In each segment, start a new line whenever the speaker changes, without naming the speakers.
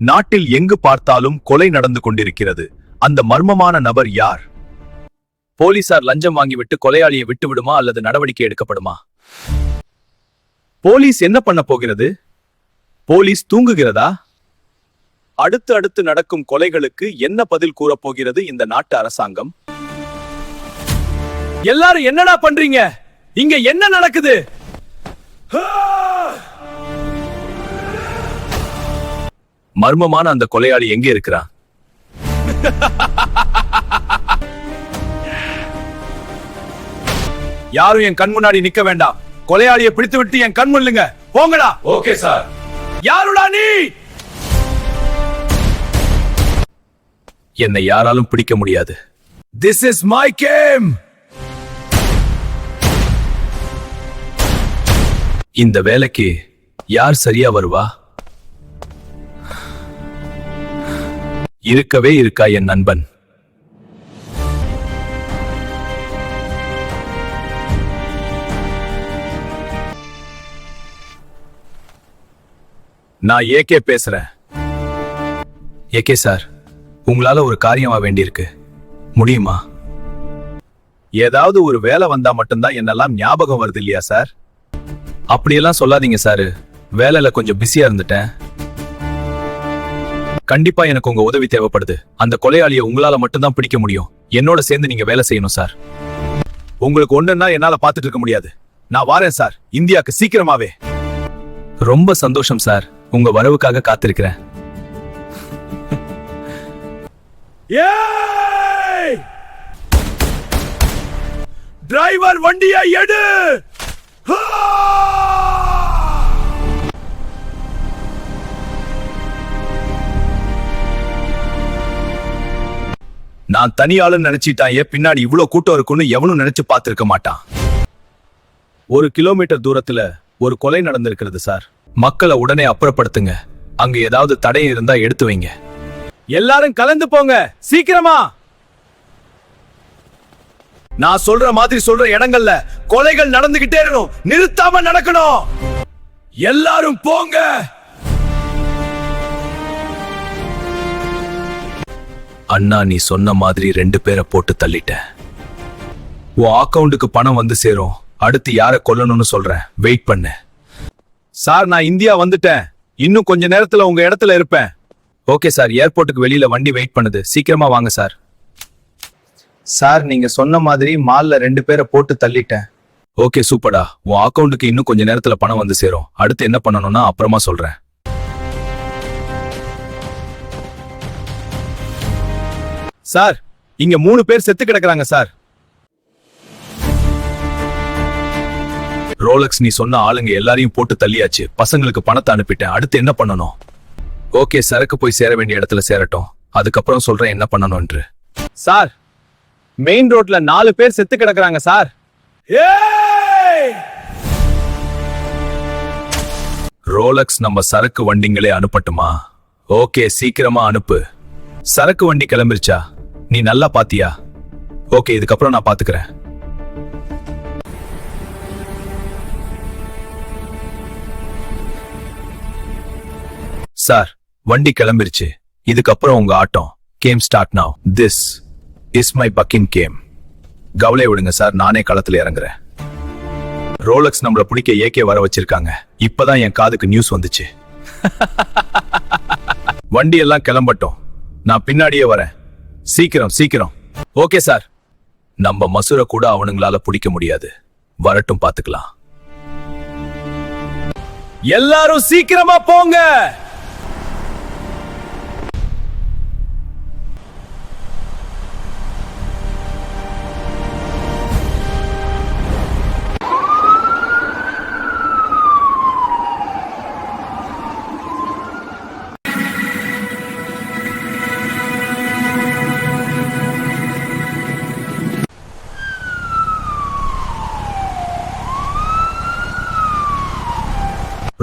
நாட்டில் எங்கு பார்த்தாலும் கொலை நடந்து கொண்டிருக்கிறது. அந்த மர்மமான நபர் யார்? போலீசார் லஞ்சம் வாங்கிவிட்டு கொலையாளியை விட்டு விடுமா அல்லது நடவடிக்கை எடுக்கப்படுமா? போலீஸ் என்ன பண்ண போகிறது? போலீஸ் தூங்குகிறதா? அடுத்து நடக்கும் கொலைகளுக்கு என்ன பதில் கூறப்போகிறது இந்த நாட்டு அரசாங்கம்? எல்லாரும் என்னடா பண்றீங்க? இங்க என்ன நடக்குது? மர்மமான அந்த கொலையாளி எங்கே இருக்கிறான்? யாரும் என் கண் முன்னாடி நிக்க வேண்டாம். கொலையாளியை பிடித்து விட்டு என் கண் முன்னுங்க. போங்கடா.
Okay sir.
யாருடா நீ? என்னை யாராலும் பிடிக்க முடியாது. This is my game. இந்த வேலைக்கு யார் சரியா வருவா? இருக்கவே இருக்கா என் நண்பன். நான் ஏகே பேசுறேன். ஏகே சார், உங்களால ஒரு காரியமா வேண்டியிருக்கு. முடியுமா? ஏதாவது ஒரு வேலை வந்தா மட்டும்தான் என்னெல்லாம் ஞாபகம் வருது இல்லையா சார்? அப்படியெல்லாம் சொல்லாதீங்க சார். வேலையில கொஞ்சம் பிஸியா இருந்துட்டேன். கண்டிப்பா எனக்கு உங்க உதவி தேவைப்படுது. அந்த கொலையாளியை உங்களால மட்டும்தான் பிடிக்க முடியும். என்னோட சேர்ந்து நீங்க வேலை செய்யணும் சார். உங்களுக்கு ஒண்ணுன்னா என்னால பாத்துட்டு இருக்க முடியாது. நான் வாரேன் சார், இந்தியாவுக்கு சீக்கிரமாவே. ரொம்ப சந்தோஷம் சார். உங்க வரவுக்காக காத்திருக்கிறேன். டிரைவர் வண்டியை எடு. நான் தனியாளு நினைச்சிட்டான். பின்னாடி இவ்வளவு கூட்டம் இருக்குன்னு எவனும் நினைச்சு பார்த்திருக்க மாட்டான். 1 கிலோமீட்டர் தூரத்துல ஒரு கொலை நடந்திருக்கிறது சார். மக்களை உடனே அப்புறப்படுத்துங்க. அங்க ஏதாவது தடை இருந்தா எடுத்து வைங்க. எல்லாரும் கலந்து போங்க சீக்கிரமா. நான் சொல்ற மாதிரி சொல்ற இடங்கள்ல கொலைகள் நடந்துகிட்டே இருக்கணும். நிறுத்தாம நடக்கணும். எல்லாரும் போங்க. அண்ணா, நீ சொன்ன மாதிரி 2 பேரை போட்டு தள்ளிட்ட. உன் அக்கவுண்டுக்கு பணம் வந்து சேரும். அடுத்து யாரை கொல்லணும்னு சொல்றேன். வெயிட் பண்ணு. சார், நான் இந்தியா வந்துட்டேன். இன்னும் கொஞ்ச நேரத்துல உங்க இடத்துல இருப்பேன். Okay sir. ஏர்போர்ட்டுக்கு வெளியில வண்டி வெயிட் பண்ணுது. சீக்கிரமா வாங்க சார். சார், நீங்க சொன்ன மாதிரி மால்ல 2 பேரை போட்டு தள்ளிட்டேன். ஓகே, சூப்பரா. உன் அக்கவுண்டுக்கு இன்னும் கொஞ்ச நேரத்துல பணம் வந்து சேரும். அடுத்து என்ன பண்ணணும்னா அப்புறமா சொல்றேன். சார், இங்க 3 பேர் செத்து கிடக்குறாங்க சார். ரோலக்ஸ், நீ சொன்ன ஆளுங்க எல்லாரையும் போட்டு தள்ளியாச்சு. பசங்களுக்கு பணத்தை அனுப்பிட்டேன். அடுத்து என்ன பண்ணணும்? ஓகே, சரக்கு போய் சேர வேண்டிய இடத்துல சேரட்டும். அதுக்கப்புறம் சொல்றேன் என்ன பண்ணணும்ன்று. சார், மெயின் ரோட்ல 4 பேர் செத்து கிடக்குறாங்க சார். ரோலக்ஸ், நம்ம சரக்கு வண்டிங்களே அனுப்பட்டுமா? ஓகே, சீக்கிரமா அனுப்பு. சரக்கு வண்டி கிளம்பிருச்சா? நீ நல்லா பாத்தியா? ஓகே, இதுக்கப்புறம் நான் பாத்துக்கிறேன். சார், வண்டி கிளம்பிருச்சு. இதுக்கப்புறம் உங்க ஆட்டம். Game start now. This is my பக்கின் கேம். கவலை விடுங்க சார், நானே களத்துல இறங்குறேன். ரோலக்ஸ் நம்மள பிடிக்க ஏகே வர வச்சிருக்காங்க. இப்பதான் என் காதுக்கு நியூஸ் வந்துச்சு. வண்டி எல்லாம் கிளம்பட்டும். நான் பின்னாடியே வரேன். சீக்கிரம் சீக்கிரம். Okay sir. நம்ம மசூரை கூட அவனுங்களால பிடிக்க முடியாது. வரட்டும், பாத்துக்கலாம். எல்லாரும் சீக்கிரமா போங்க.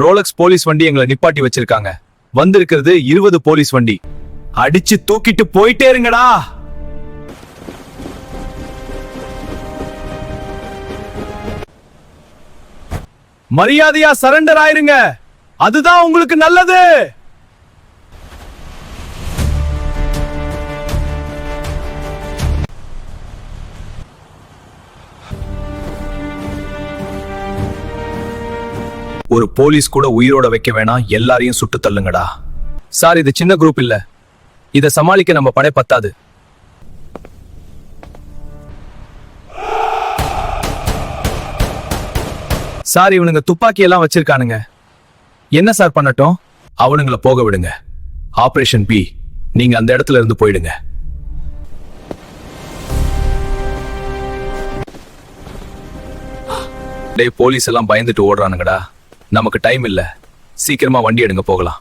ரோலக்ஸ் போலீஸ் வண்டி எங்களை நிப்பாட்டி வச்சிருக்காங்க. வந்திருக்கிறது 20 போலீஸ் வண்டி. அடிச்சு தூக்கிட்டு போயிட்டே இருங்கடா. மரியாதையா சரண்டர் ஆயிருங்க. அதுதான் உங்களுக்கு நல்லது. ஒரு போலீஸ் கூட உயிரோட வைக்க வேணாம், எல்லாரையும் சுட்டு தள்ளுங்கடா. சார், இது சின்ன குரூப் இல்ல, இத சமாளிக்க நம்ம படை பத்தாது. சார், இவனுங்க துப்பாக்கி எல்லாம் வச்சிருக்கானுங்க. என்ன சார் பண்ணட்டும்? அவனுங்கள போக விடுங்க. ஆபரேஷன் பி, நீங்க அந்த இடத்துல இருந்து போயிடுங்க. டேய், போலீஸ் எல்லாம் பயந்துட்டு ஓடுறானுங்கடா. நமக்கு டைம் இல்ல, சீக்கிரமா வண்டி எடுங்க, போகலாம்.